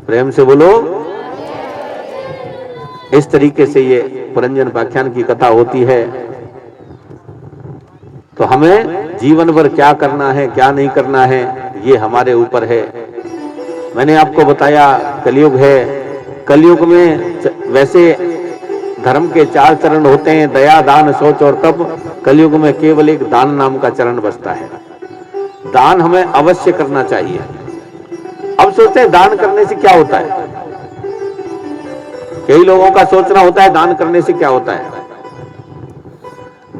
प्रेम से बोलो। इस तरीके से ये पुरंजन उपाख्यान की कथा होती है। तो हमें जीवन भर क्या करना है क्या नहीं करना है ये हमारे ऊपर है। मैंने आपको बताया कलयुग है। कलयुग में वैसे धर्म के 4 चरण होते हैं, दया, दान, शौच और तप। कलयुग में केवल एक दान नाम का चरण बचता है। दान हमें अवश्य करना चाहिए। अब सोचते हैं दान करने से क्या होता है। कई लोगों का सोचना होता है दान करने से क्या होता है।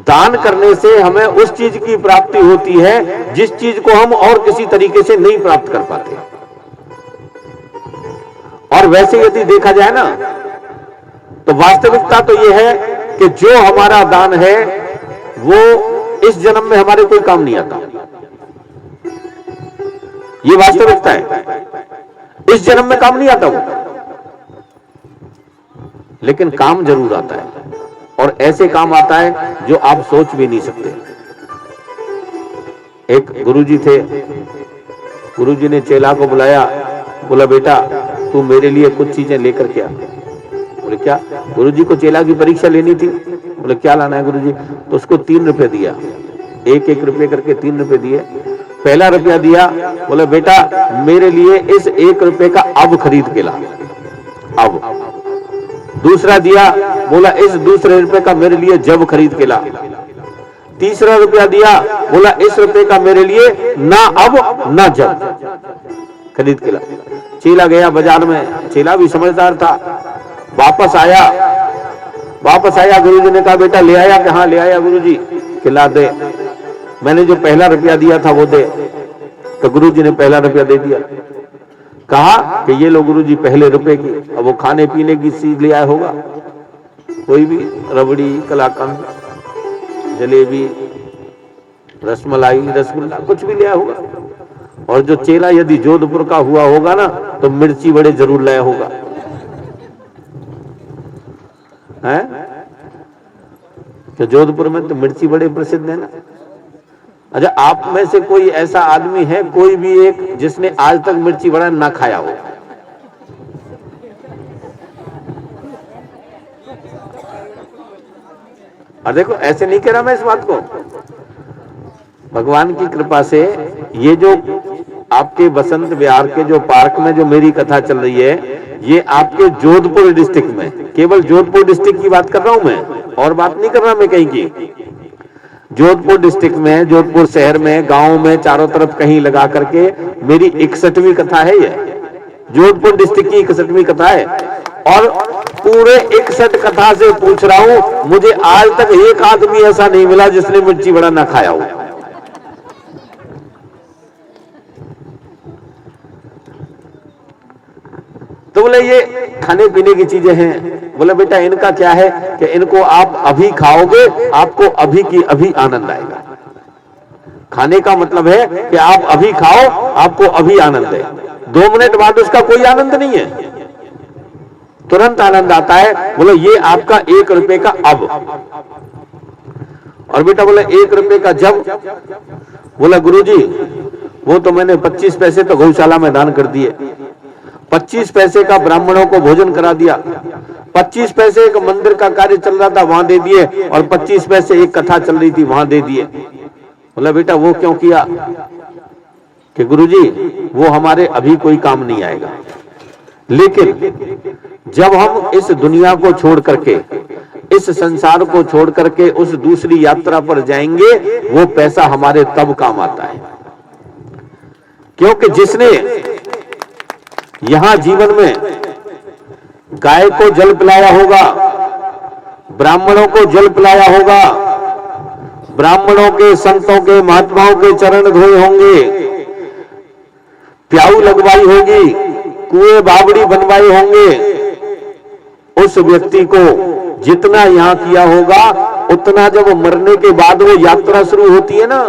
दान करने से हमें उस चीज की प्राप्ति होती है जिस चीज को हम और किसी तरीके से नहीं प्राप्त कर पाते। और वैसे यदि देखा जाए ना तो वास्तविकता तो यह है कि जो हमारा दान है वो इस जन्म में हमारे कोई काम नहीं आता। ये वास्तविकता है, इस जन्म में काम नहीं आता वो, लेकिन काम जरूर आता है। और ऐसे काम आता है जो आप सोच भी नहीं सकते। एक गुरुजी थे, गुरुजी ने चेला को बुलाया, बोला बेटा तू मेरे लिए कुछ चीजें लेकर के आ। बोले क्या? गुरुजी को चेला की परीक्षा लेनी थी। बोले क्या लाना है गुरुजी? तो उसको 3 रुपए दिया, 1-1 रुपए करके 3 रुपए दिए। पहला रुपया दिया, बोले बेटा मेरे लिए इस 1 रुपए का अब खरीद के ला। अब दूसरा दिया, बोला इस दूसरे रुपए का मेरे लिए जब खरीद के ला। तीसरा रुपया दिया, बोला इस रुपए का मेरे लिए ना अब ना जब खरीद के ला। चेला गया बाजार में, चेला भी समझदार था। वापस आया, गुरुजी ने कहा बेटा ले आया? कि हाँ ले आया गुरुजी। खिला दे, मैंने जो पहला रुपया दिया था वो दे। तो गुरुजी ने पहला रुपया दे दिया। कहा कि ये लो गुरुजी पहले रुपए की। अब वो खाने पीने की चीज ले आया होगा, कोई भी रबड़ी, कलाकंद, जलेबी, रसमलाई, रसगुल्ला, कुछ भी ले आया होगा। और जो चेला यदि जोधपुर का हुआ होगा ना तो मिर्ची बड़े जरूर लाया होगा, है? तो जोधपुर में तो मिर्ची बड़े प्रसिद्ध है ना। अच्छा, आप में से कोई ऐसा आदमी है, कोई भी एक, जिसने आज तक मिर्ची बड़ा ना खाया हो? और देखो ऐसे नहीं कह रहा मैं इस बात को, भगवान की कृपा से ये जो आपके बसंत विहार के जो पार्क में जो मेरी कथा चल रही है, ये आपके जोधपुर डिस्ट्रिक्ट में, केवल जोधपुर डिस्ट्रिक्ट की बात कर रहा हूं मैं, और बात नहीं कर रहा मैं कहीं की। जोधपुर डिस्ट्रिक्ट में, जोधपुर शहर में, गांव में, चारों तरफ कहीं लगा करके मेरी 61वीं कथा है। ये जोधपुर डिस्ट्रिक्ट की 61वीं कथा है। और पूरे 61 कथा से पूछ रहा हूं, मुझे आज तक एक आदमी ऐसा नहीं मिला जिसने मिर्ची बड़ा ना खाया हो। तो बोले ये खाने पीने की चीजें हैं। बोले बेटा इनका क्या है कि इनको आप अभी खाओगे, आपको अभी की अभी आनंद आएगा। खाने का मतलब है कि आप अभी खाओ, आपको अभी आनंद है। 2 मिनट बाद उसका कोई आनंद नहीं है, तुरंत आनंद आता है। बोले ये आपका 1 रुपए का अब। और बेटा बोले 1 रुपए का जब? बोला गुरुजी वो तो मैंने 25 पैसे तो गौशाला में दान कर दिए, 25 पैसे का ब्राह्मणों को भोजन करा दिया, 25 पैसे एक मंदिर का कार्य चल रहा था वहां दे दिए, और 25 पैसे एक कथा चल रही थी वहां दे दिए। बोला बेटा वो क्यों किया? कि गुरुजी वो हमारे अभी कोई काम नहीं आएगा, लेकिन जब हम इस दुनिया को छोड़ करके, इस संसार को छोड़ करके उस दूसरी यात्रा पर जाएंगे, वो पैसा हमारे तब काम आता है। क्योंकि जिसने यहां जीवन में गाय को जल पिलाया होगा, ब्राह्मणों को जल पिलाया होगा, ब्राह्मणों के, संतों के, महात्माओं के चरण धोए होंगे, प्याऊ लगवाई होगी, कुएं बावड़ी बनवाए होंगे, उस व्यक्ति को जितना यहां किया होगा उतना जब मरने के बाद वो यात्रा शुरू होती है ना,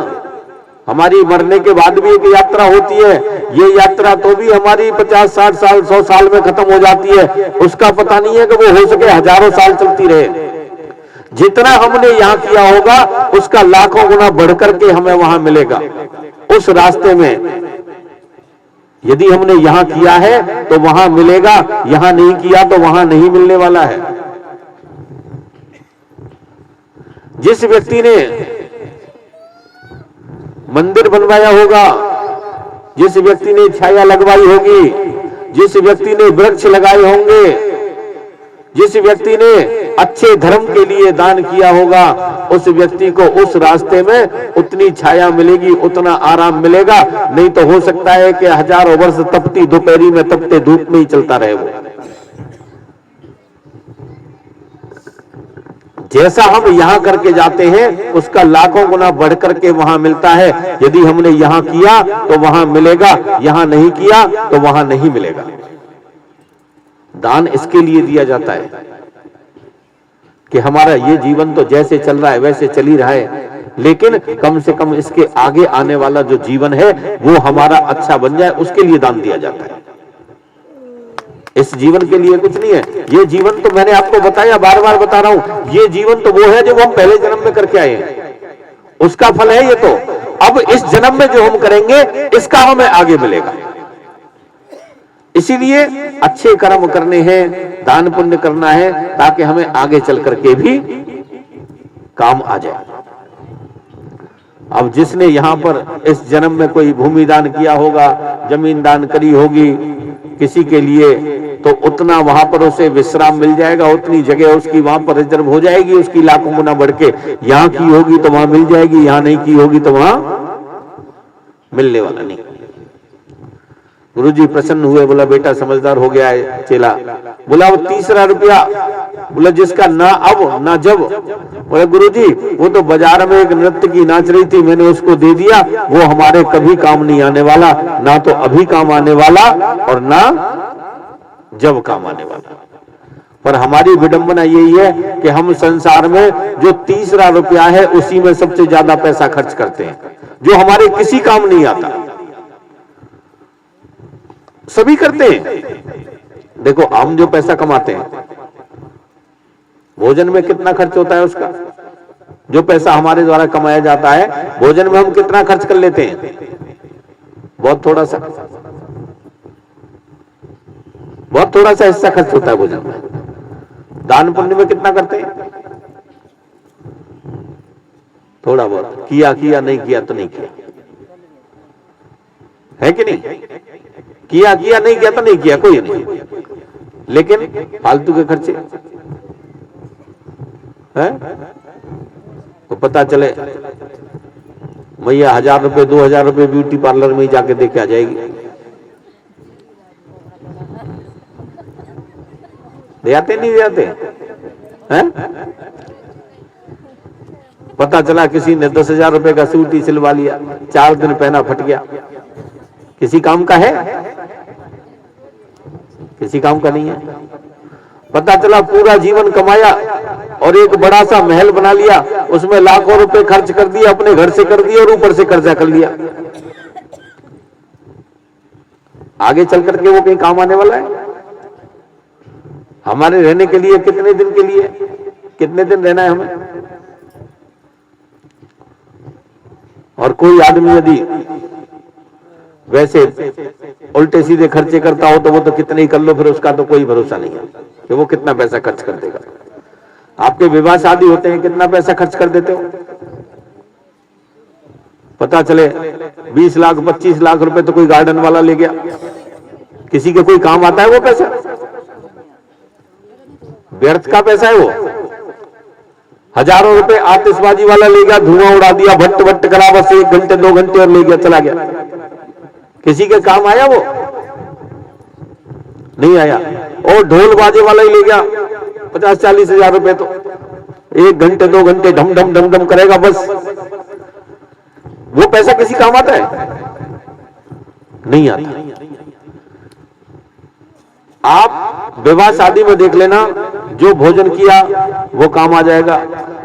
हमारी मरने के बाद भी एक यात्रा होती है। ये यात्रा तो भी हमारी 50, 60 साल, 100 साल में खत्म हो जाती है, उसका पता नहीं है कि वो हो सके हजारों साल चलती रहे। जितना हमने यहां किया होगा उसका लाखों गुना बढ़कर के हमें वहां मिलेगा। उस रास्ते में यदि हमने यहां किया है तो वहां मिलेगा, यहां नहीं किया तो वहां नहीं मिलने वाला है। जिस व्यक्ति ने मंदिर बनवाया होगा, जिस व्यक्ति ने छाया लगवाई होगी, जिस व्यक्ति ने वृक्ष लगाए होंगे, जिस व्यक्ति ने अच्छे धर्म के लिए दान किया होगा, उस व्यक्ति को उस रास्ते में उतनी छाया मिलेगी, उतना आराम मिलेगा। नहीं तो हो सकता है कि हजारों वर्ष तपती दोपहरी में तपते धूप में ही चलता रहे वो। जैसा हम यहां करके जाते हैं उसका लाखों गुना बढ़ करके वहां मिलता है। यदि हमने यहां किया तो वहां मिलेगा, यहां नहीं किया तो वहां नहीं मिलेगा। दान इसके लिए दिया जाता है कि हमारा ये जीवन तो जैसे चल रहा है वैसे चल ही रहा है, लेकिन कम से कम इसके आगे आने वाला जो जीवन है वो हमारा अच्छा बन जाए, उसके लिए दान दिया जाता है। इस जीवन के लिए कुछ नहीं है। ये जीवन तो मैंने आपको बताया, बार बार बता रहा हूं, ये जीवन तो वो है जो हम पहले जन्म में करके आए हैं, उसका फल है ये। तो अब इस जन्म में जो हम करेंगे इसका हमें आगे मिलेगा। इसीलिए अच्छे कर्म करने हैं, दान पुण्य करना है, ताकि हमें आगे चल करके भी काम आ जाए। अब जिसने यहां पर इस जन्म में कोई भूमि दान किया होगा, जमीन दान करी होगी किसी के लिए, तो उतना वहां पर उसे विश्राम मिल जाएगा, उतनी जगह उसकी वहां पर रिजर्व हो जाएगी, उसकी लाखों गुना बढ़ के। यहां की होगी तो वहां मिल जाएगी, यहां नहीं की होगी तो वहां मिलने वाला नहीं। गुरुजी प्रसन्न हुए, बोला बेटा समझदार हो गया है चेला। बोला वो 30 रुपया, बोला जिसका ना अब ना जब। बोला गुरुजी वो तो बाजार में एक नृत्य की नाच रही थी, मैंने उसको दे दिया, वो हमारे कभी काम नहीं आने वाला, ना तो अभी काम आने वाला और ना जब काम आने वाला। पर हमारी विडंबना यही है कि हम संसार में जो 30 रुपया है उसी में सबसे ज्यादा पैसा खर्च करते हैं, जो हमारे किसी काम नहीं आता। सभी करते हैं। देखो हम जो पैसा कमाते हैं, भोजन में कितना खर्च होता है उसका, जो पैसा हमारे द्वारा कमाया जाता है भोजन में हम कितना खर्च कर लेते हैं, बहुत थोड़ा सा हिस्सा खर्च होता है भोजन में। दान पुण्य में कितना करते हैं, थोड़ा बहुत, किया नहीं किया तो नहीं किया, है कि नहीं? किया नहीं किया तो नहीं किया, कोई नहीं। लेकिन फालतू के खर्चे हैं, तो पता चले मैया 1000 रुपए 2000 रुपए ब्यूटी पार्लर में ही जाके देके आ जाएगी। ले आते नहीं ले आते हैं? पता चला किसी ने 10,000 रुपए का सूट ही सिलवा लिया, 4 दिन पहना फट गया। किसी काम का है? किसी काम का नहीं है। पता चला पूरा जीवन कमाया और एक बड़ा सा महल बना लिया, उसमें लाखों रुपए खर्च कर दिया, अपने घर से कर दिया और ऊपर से कर्जा कर लिया। आगे चल करके वो कहीं काम आने वाला है? हमारे रहने के लिए कितने दिन के लिए, कितने दिन रहना है हमें? और कोई आदमी यदि वैसे उल्टे सीधे खर्चे करता हो तो वो तो कितने ही कर लो, फिर उसका तो कोई भरोसा नहीं है कि वो कितना पैसा खर्च कर देगा। आपके विवाह शादी होते हैं, कितना पैसा खर्च कर देते हो? पता चले 20 लाख 25 लाख रुपए तो कोई गार्डन वाला ले गया। किसी के कोई काम आता है वो पैसा? व्यर्थ का पैसा है वो। हजारों रुपए आतिशबाजी वाला ले गया, धुआं उड़ा दिया, भट्ट भट्ट करा, बस 1 घंटे 2 घंटे और ले गया, चला गया। किसी के काम आया वो? नहीं आया। और ढोल बाजे वाला ही ले गया 50-40 हजार रुपए, तो 1 घंटे 2 घंटे ढम ढम ढम ढम करेगा, बस। वो पैसा किसी काम आता है? नहीं आता। आप विवाह शादी में देख लेना, जो भोजन किया वो काम आ जाएगा,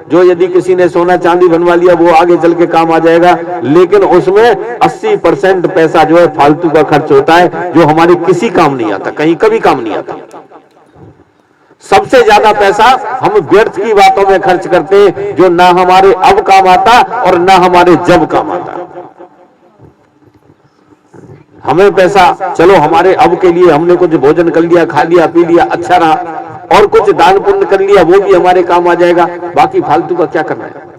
जो यदि किसी ने सोना चांदी बनवा लिया वो आगे चल के काम आ जाएगा, लेकिन उसमें 80% पैसा जो है फालतू का खर्च होता है, जो हमारे किसी काम नहीं आता, कहीं कभी काम नहीं आता। सबसे ज्यादा पैसा हम व्यर्थ की बातों में खर्च करते हैं, जो ना हमारे अब काम आता और ना हमारे जब काम आता। हमें पैसा, चलो हमारे अब के लिए हमने कुछ भोजन कर लिया, खा लिया, पी लिया, अच्छा रहा, और कुछ दान पुण्य कर लिया, वो भी हमारे काम आ जाएगा, बाकी फालतू का क्या करना है।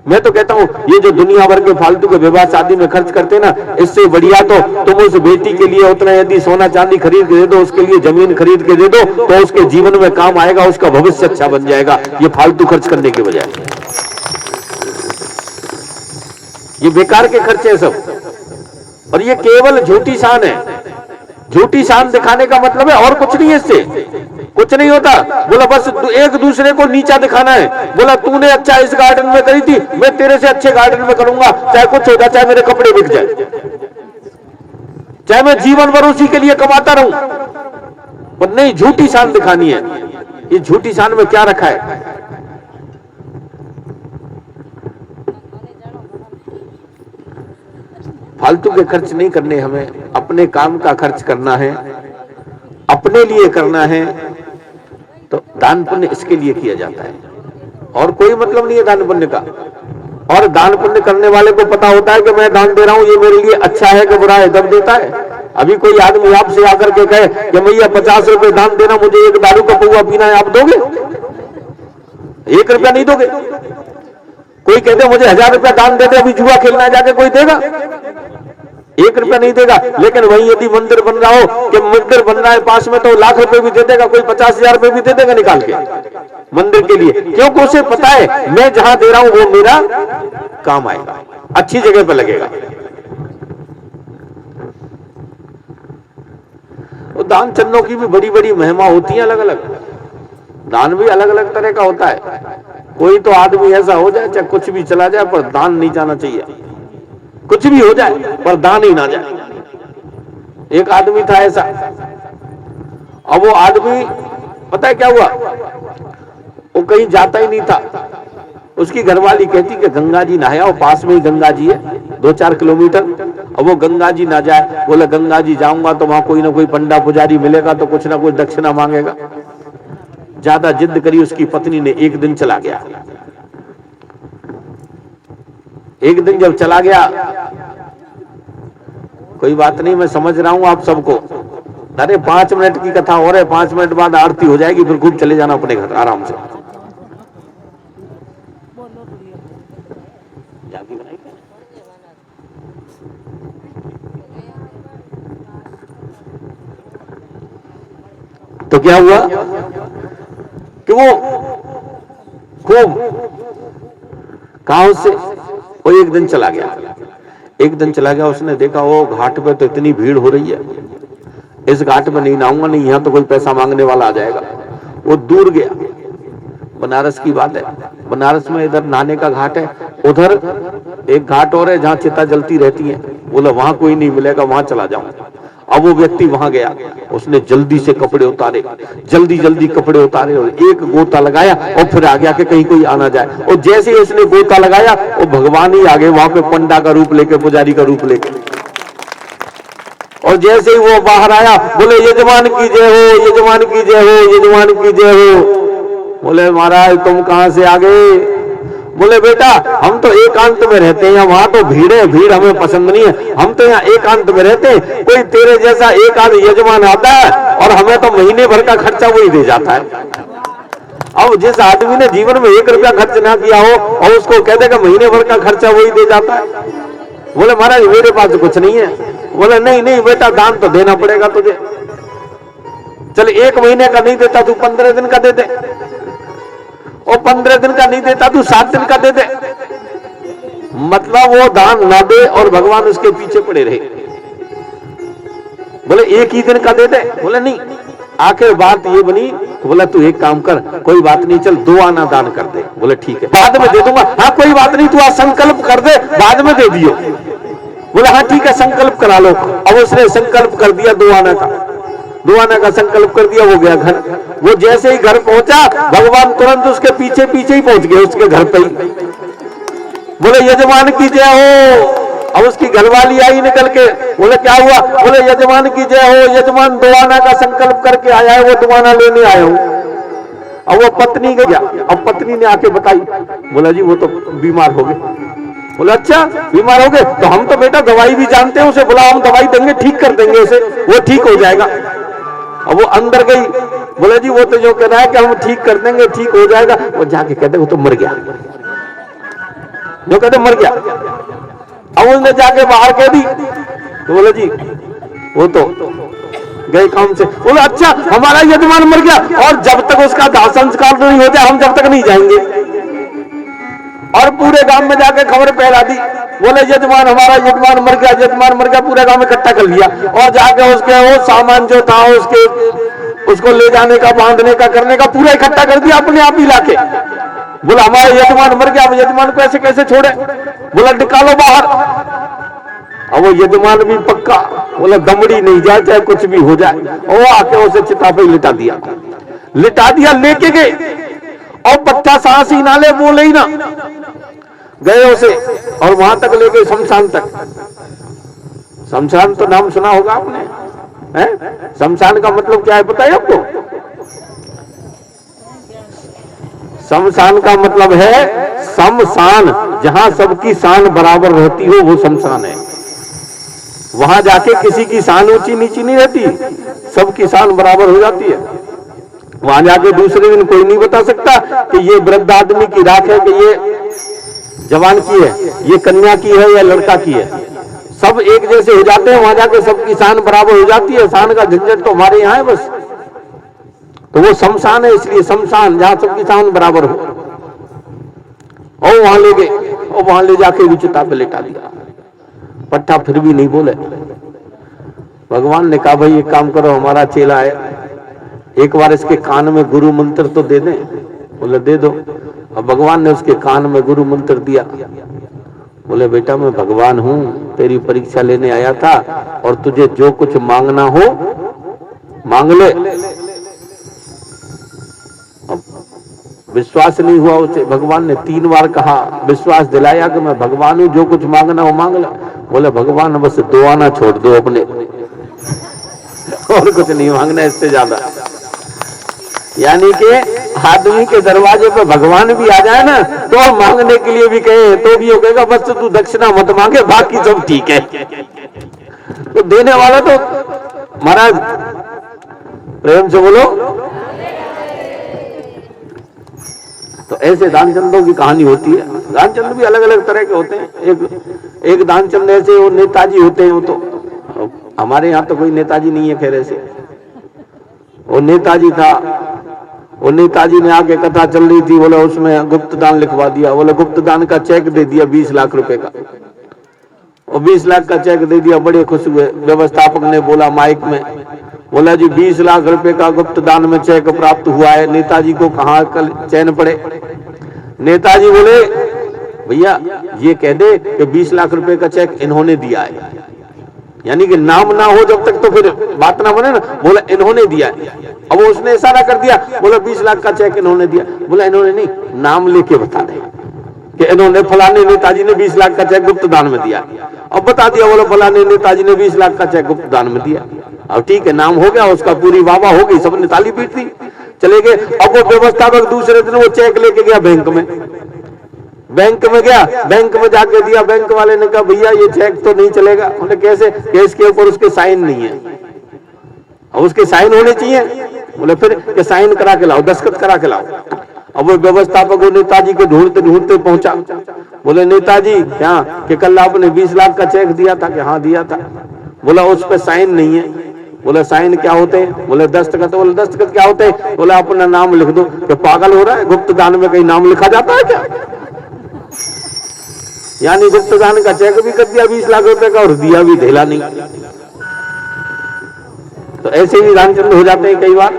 मैं तो कहता हूं ये जो दुनिया भर के फालतू के विवाह शादी में खर्च करते ना, इससे बढ़िया तो तुम उस बेटी के लिए उतना यदि सोना चांदी खरीद के दे दो, उसके लिए जमीन खरीद के दे दो, तो उसके जीवन में काम आएगा, उसका भविष्य अच्छा बन जाएगा, ये फालतू खर्च करने के बजाय। ये बेकार के खर्चे सब, और ये केवल झूठी शान है। झूठी शान दिखाने का मतलब है और कुछ नहीं है, इससे कुछ नहीं होता। बोला बस एक दूसरे को नीचा दिखाना है। बोला तूने अच्छा इस गार्डन में करी थी, मैं तेरे से अच्छे गार्डन में करूंगा, चाहे कुछ हो जाए, चाहे मेरे कपड़े बिक जाए, चाहे मैं जीवन भर उसी के लिए कमाता रहूं, पर नहीं, झूठी शान दिखानी है। ये झूठी शान में क्या रखा है? फालतू के खर्च नहीं करने, हमें अपने काम का खर्च करना है, अपने लिए करना है। तो दान पुण्य इसके लिए किया जाता है, और कोई मतलब नहीं है दान पुण्य का। और दान पुण्य करने वाले को पता होता है कि मैं दान दे रहा हूं, ये मेरे लिए अच्छा है कि बुरा है, दब देता है। अभी कोई आदमी आपसे आकर के कहे कि भैया 50 रुपए दान देना, मुझे एक दारू का पौवा पीना है, आप दोगे? 1 रुपया नहीं दोगे। कोई कहते मुझे 1000 रुपया दान दे दे, अभी जुआ खेलना है, जाके कोई देगा? 1 रुपया नहीं देगा। लेकिन वही यदि मंदिर बन रहा हो, कि मंदिर बन रहा है पास में, तो लाख रुपए भी दे देगा, कोई 50,000 रुपए भी दे देगा निकाल के मंदिर के लिए, क्योंकि उसे पता है मैं जहां दे रहा हूं वो मेरा काम आएगा, अच्छी जगह पर लगेगा। तो दान चन्नों की भी बड़ी बड़ी महिमा होती है, अलग अलग। दान भी अलग अलग तरह का होता है। कोई तो आदमी ऐसा हो जाए, चाहे कुछ भी चला जाए, पर दान नहीं जाना चाहिए। कुछ भी हो जाए पर दान ही ना जाए। एक आदमी था ऐसा, अब वो आदमी पता है क्या हुआ, वो कहीं जाता ही नहीं था। उसकी घरवाली कहती कि गंगा जी नहाया, और पास में ही गंगा जी है 2-4 किलोमीटर। अब वो गंगा जी ना जाए, बोले गंगा जी जाऊंगा तो वहां कोई ना कोई पंडा पुजारी मिलेगा, तो कुछ ना कुछ दक्षिणा मांगेगा। ज्यादा जिद करी उसकी पत्नी ने, एक दिन चला गया। एक दिन जब चला गया, कोई बात नहीं, मैं समझ रहा हूं आप सबको, अरे 5 मिनट की कथा और है, 5 मिनट बाद आरती हो जाएगी, फिर खूब चले जाना अपने घर आराम से। तो क्या हुआ कि वो खूब गांव से वो एक दिन चला गया। एक दिन चला गया, उसने देखा वो घाट पे तो इतनी भीड़ हो रही है, इस घाट में नहीं नहाऊंगा, नहीं यहां तो कोई पैसा मांगने वाला आ जाएगा। वो दूर गया, बनारस की बात है, बनारस में इधर नहाने का घाट है, उधर एक घाट और है जहां चिता जलती रहती है। बोला वहां कोई नहीं मिलेगा, वहां चला जाऊं। अब वो व्यक्ति वहां गया, उसने जल्दी से कपड़े उतारे, जल्दी जल्दी कपड़े उतारे, और एक गोता लगाया, और फिर आ गया कि कहीं कोई आना जाए। और जैसे ही उसने गोता लगाया, वो भगवान ही आ गए वहां पे, पंडा का रूप लेके, पुजारी का रूप लेके। और जैसे ही वो बाहर आया, बोले यजमान की जय हो, यजमान की जय हो, यजमान की जय हो। बोले महाराज तुम कहां से आ गए? बोले बेटा हम तो एकांत में रहते हैं, वहां तो भीड़ है, भीड़ हमें पसंद नहीं है, हम तो यहाँ एकांत में रहते हैं। कोई तेरे जैसा एक आध यजमान आता है, और हमें तो महीने भर का खर्चा वही दे जाता है। अब जिस आदमी ने जीवन में 1 रुपया खर्च ना किया हो, और उसको कह देगा महीने भर का खर्चा वही दे जाता है। बोले महाराज मेरे पास कुछ नहीं है। बोले नहीं नहीं बेटा, दान तो देना पड़ेगा तुझे। चल 1 महीने का नहीं देता तू 15 दिन का दे दे, और 15 दिन का नहीं देता तू 7 दिन का दे दे। मतलब वो दान ना दे और भगवान उसके पीछे पड़े रहे। बोले 1 ही दिन का दे दे। बोले नहीं। आखिर बात ये बनी, बोला तू एक काम कर, कोई बात नहीं, चल 2 आना दान कर दे। बोले ठीक है, बाद में दे दूंगा। हाँ कोई बात नहीं, तू आज संकल्प कर दे, बाद में दे दियो। बोले हाँ ठीक है, संकल्प करा लो। अब उसने संकल्प कर दिया 2 आना का, 2 आना का संकल्प कर दिया। वो गया घर। वो जैसे ही घर पहुंचा, भगवान तुरंत उसके पीछे पीछे ही पहुंच गए, उसके घर पे ही। बोले यजमान की जय हो। अब उसकी घरवाली आई निकल के, बोले क्या हुआ? बोले यजमान की जय हो, यजमान 2 आना का संकल्प करके आया है, वो 2 आना लेने आया हूं। अब वो पत्नी गया, अब पत्नी ने आके बताई, बोला जी वो तो बीमार हो गए। बोला अच्छा बीमार हो गए, तो हम तो बेटा दवाई भी जानते हैं, उसे बोला हम दवाई देंगे, ठीक कर देंगे उसे, वो ठीक हो जाएगा। अब वो अंदर गई, बोले जी वो तो जो कह रहा है कि हम ठीक कर देंगे, ठीक हो जाएगा, वो जाके कहते वो तो मर गया, जो कहते मर गया। अब उसने जाके बाहर कह दी, तो बोले जी वो तो गए काम से। बोले अच्छा हमारा यजमान मर गया, और जब तक उसका दाह संस्कार नहीं हो जाए हम जब तक नहीं जाएंगे। और पूरे गांव में जाके खबर फैला दी, बोले यजमान हमारा यजमान मर गया, यजमान मर गया, पूरे गांव में इकट्ठा कर लिया। और जाके उसके वो सामान जो था उसके उसको ले जाने का, बांधने का, करने का पूरा इकट्ठा कर दिया अपने आप ही लाके। बोला हमारा यजमान मर गया, अब यजमान को ऐसे कैसे छोड़े, बोला निकालो बाहर। अब वो यजमान भी पक्का, बोला दमड़ी नहीं जाए चाहे कुछ भी हो जाए, वो आके उसे चिता पे लिटा दिया, लेके गए। और बच्चा सांस ही ना ले, बोले ही ना, गए उसे और वहां तक ले गए, शमशान तक। शमशान तो नाम सुना होगा आपने, हैं? शमशान का मतलब क्या है पता है आपको? शमशान का मतलब है शमशान, जहां सबकी शान बराबर रहती हो वो शमशान है। वहां जाके किसी की शान ऊंची नीची नहीं रहती, सबकी शान बराबर हो जाती है। वहां जाके दूसरे दिन कोई नहीं बता सकता कि ये वृद्ध आदमी की राख है, कि ये जवान की है, ये कन्या की है या लड़का की है। सब एक जैसे हो जाते हैं, वहां जाके सबकी शान बराबर हो जाती है। शान का झंझट तो हमारे यहाँ है बस, तो वो शमशान है, इसलिए शमशान जहां सबकी शान बराबर हो। और वहां ले गए, और वहां ले जाके भी चिता पे लेटा दिया। पट्टा फिर भी नहीं बोले। भगवान ने कहा भाई एक काम करो, हमारा चेला है, एक बार इसके कान में गुरु मंत्र तो दे दें। बोले दे दो। अब भगवान ने उसके कान में गुरु मंत्र दिया। बोले बेटा मैं भगवान हूं, तेरी परीक्षा लेने आया था, और तुझे जो कुछ मांगना हो मांग ले। अब विश्वास नहीं हुआ उसे, भगवान ने 3 बार कहा, विश्वास दिलाया कि मैं भगवान हूं, जो कुछ मांगना हो मांग ले। बोले भगवान बस 2 आना छोड़ दो अपने, और कुछ नहीं मांगना इससे ज्यादा। यानी कि आदमी के दरवाजे पर भगवान भी आ जाए ना, तो मांगने के लिए भी कहे तो भी वो कहेगा बस तू दक्षिणा मत मांगे, बाकी सब ठीक है। तो देने वाला तो महाराज, प्रेम से बोलो। तो ऐसे दानचंदों की कहानी होती है। दानचंद भी अलग अलग तरह के होते हैं। एक दानचंद ऐसे वो नेताजी होते हैं, वो तो हमारे यहाँ तो कोई नेताजी नहीं है खैर ऐसे। वो नेताजी था, वो नेताजी ने आके कथा चल रही थी, बोले उसमें गुप्त दान लिखवा दिया। बोले गुप्त दान का चेक दे दिया 20 लाख रुपए का, और 20 लाख का चेक दे दिया। बड़े खुश हुए। व्यवस्थापक ने बोला माइक में, बोला जी 20 लाख रुपए का गुप्त दान में चेक प्राप्त हुआ है, नेताजी को कहाँ कल चैन पड़े। नेताजी बोले भैया ये कह दे कि 20 लाख रुपए का चेक इन्होंने दिया है, यानी कि नाम ना हो जब तक तो फिर बात ना बने ना। बोला इन्होंने दिया है। अब उसने इशारा कर दिया, बोला 20 लाख का चेक इन्होंने दिया। बोला इन्होंने नहीं, नाम लेके बता दे कि इन्होंने फलाने नेताजी ने 20 लाख का चेक गुप्त दान में दिया। अब बता दिया, बोला फलाने नेताजी ने 20 लाख का चेक गुप्त दान में दिया। अब ठीक है, नाम हो गया उसका, पूरी वाह हो गई, सबने ताली पीट दी, चले गए। अब वो व्यवस्थापक दूसरे दिन वो चेक लेके गया बैंक में। बैंक में गया, बैंक में जाके दिया। बैंक वाले ने कहा भैया ये चेक तो नहीं चलेगा। बोले कैसे? केस के ऊपर उसके साइन नहीं है, और उसके साइन होने चाहिए। बोले फिर के साइन करा के लाओ, दस्तखत करा के लाओ। अब वो व्यवस्थापक नेताजी को ढूंढते ढूंढते पहुंचा। बोले नेताजी क्या कि कल आपने 20 लाख का चेक दिया था? कि हाँ दिया था। बोला उस पर साइन नहीं है। बोले साइन क्या होते हैं? बोले दस्तखत। बोले दस्तखत क्या होते हैं? बोले अपना नाम लिख दो। कि पागल हो रहा है, गुप्त दान में कहीं नाम लिखा जाता है क्या? यानी गुप्त दान का चेक भी कर दिया 20 लाख रुपए का, और दिया भी ढेला नहीं। तो ऐसे भी दानचंद हो जाते हैं कई बार।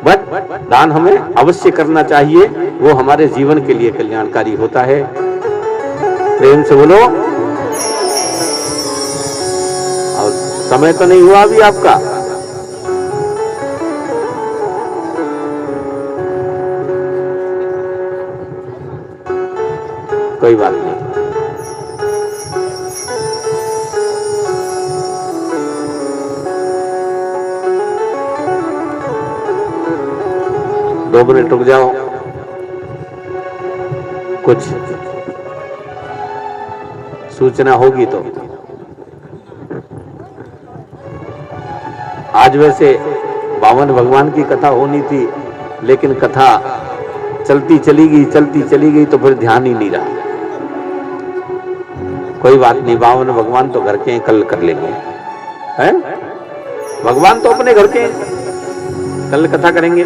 बट दान हमें अवश्य करना चाहिए, वो हमारे जीवन के लिए कल्याणकारी होता है। प्रेम से बोलो। और समय तो नहीं हुआ अभी आपका? कोई बात नहीं। दो मिनट रुक जाओ। कुछ सूचना होगी तो। आज वैसे बावन भगवान की कथा होनी थी, लेकिन कथा चलती चली गई तो फिर ध्यान ही नहीं रहा। कोई बात नहीं, बावन भगवान तो घर के हैं, कल कर लेंगे। हैं? भगवान तो अपने घर के हैं, कल कथा करेंगे।